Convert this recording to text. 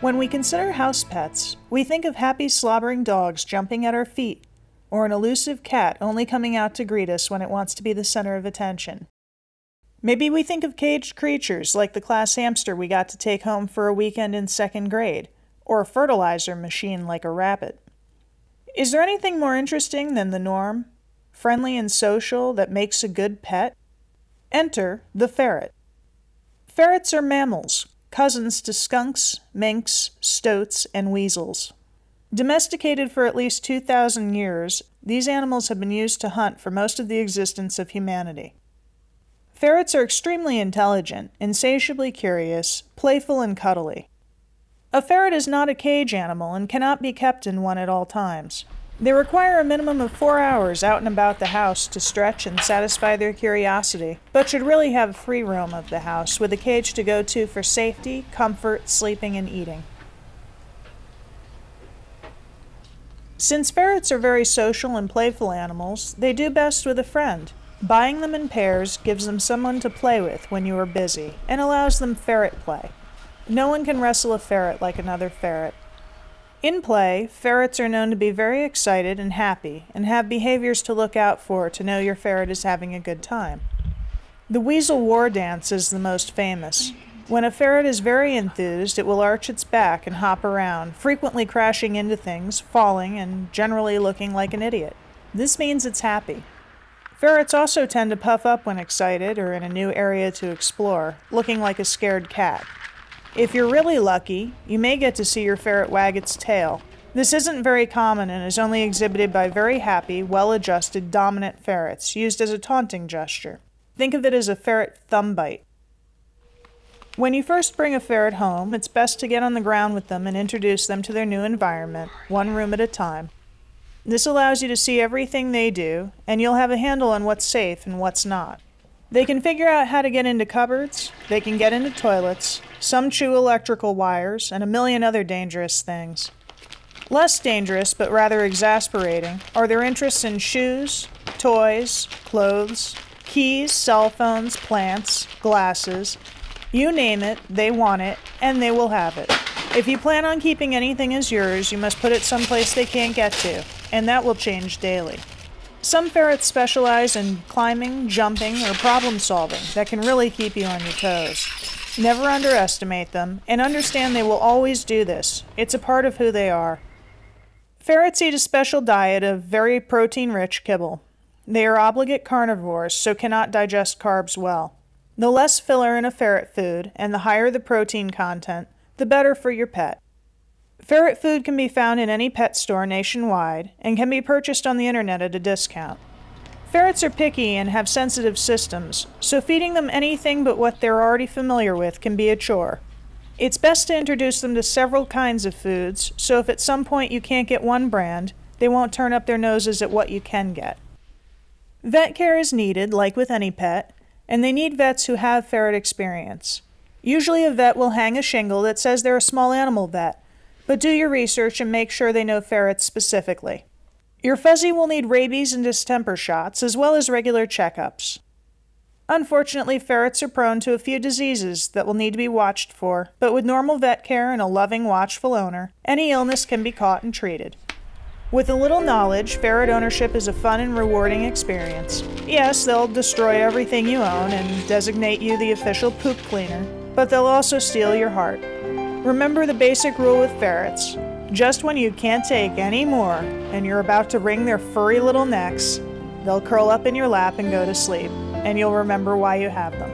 When we consider house pets, we think of happy slobbering dogs jumping at our feet, or an elusive cat only coming out to greet us when it wants to be the center of attention. Maybe we think of caged creatures like the class hamster we got to take home for a weekend in 2nd grade, or a fertilizer machine like a rabbit. Is there anything more interesting than the norm, friendly and social, that makes a good pet? Enter the ferret. Ferrets are mammals, cousins to skunks, minks, stoats, and weasels. Domesticated for at least 2,000 years, these animals have been used to hunt for most of the existence of humanity. Ferrets are extremely intelligent, insatiably curious, playful, and cuddly. A ferret is not a cage animal and cannot be kept in one at all times. They require a minimum of 4 hours out and about the house to stretch and satisfy their curiosity, but should really have free roam of the house with a cage to go to for safety, comfort, sleeping, and eating. Since ferrets are very social and playful animals, they do best with a friend. Buying them in pairs gives them someone to play with when you are busy, and allows them ferret play. No one can wrestle a ferret like another ferret. In play, ferrets are known to be very excited and happy, and have behaviors to look out for to know your ferret is having a good time. The weasel war dance is the most famous. When a ferret is very enthused, it will arch its back and hop around, frequently crashing into things, falling, and generally looking like an idiot. This means it's happy. Ferrets also tend to puff up when excited or in a new area to explore, looking like a scared cat. If you're really lucky, you may get to see your ferret wag its tail. This isn't very common and is only exhibited by very happy, well-adjusted, dominant ferrets, used as a taunting gesture. Think of it as a ferret thumb bite. When you first bring a ferret home, it's best to get on the ground with them and introduce them to their new environment, one room at a time. This allows you to see everything they do, and you'll have a handle on what's safe and what's not. They can figure out how to get into cupboards, they can get into toilets, some chew electrical wires, and a million other dangerous things. Less dangerous, but rather exasperating, are their interests in shoes, toys, clothes, keys, cell phones, plants, glasses. You name it, they want it, and they will have it. If you plan on keeping anything as yours, you must put it someplace they can't get to, and that will change daily. Some ferrets specialize in climbing, jumping, or problem solving that can really keep you on your toes. Never underestimate them, and understand they will always do this. It's a part of who they are. Ferrets eat a special diet of very protein-rich kibble. They are obligate carnivores, so cannot digest carbs well. The less filler in a ferret food, and the higher the protein content, the better for your pet. Ferret food can be found in any pet store nationwide and can be purchased on the internet at a discount. Ferrets are picky and have sensitive systems, so feeding them anything but what they're already familiar with can be a chore. It's best to introduce them to several kinds of foods, so if at some point you can't get one brand, they won't turn up their noses at what you can get. Vet care is needed, like with any pet, and they need vets who have ferret experience. Usually a vet will hang a shingle that says they're a small animal vet, but do your research and make sure they know ferrets specifically. Your fuzzy will need rabies and distemper shots, as well as regular checkups. Unfortunately, ferrets are prone to a few diseases that will need to be watched for, but with normal vet care and a loving, watchful owner, any illness can be caught and treated. With a little knowledge, ferret ownership is a fun and rewarding experience. Yes, they'll destroy everything you own and designate you the official poop cleaner, but they'll also steal your heart. Remember the basic rule with ferrets. Just when you can't take any more and you're about to wring their furry little necks, they'll curl up in your lap and go to sleep, and you'll remember why you have them.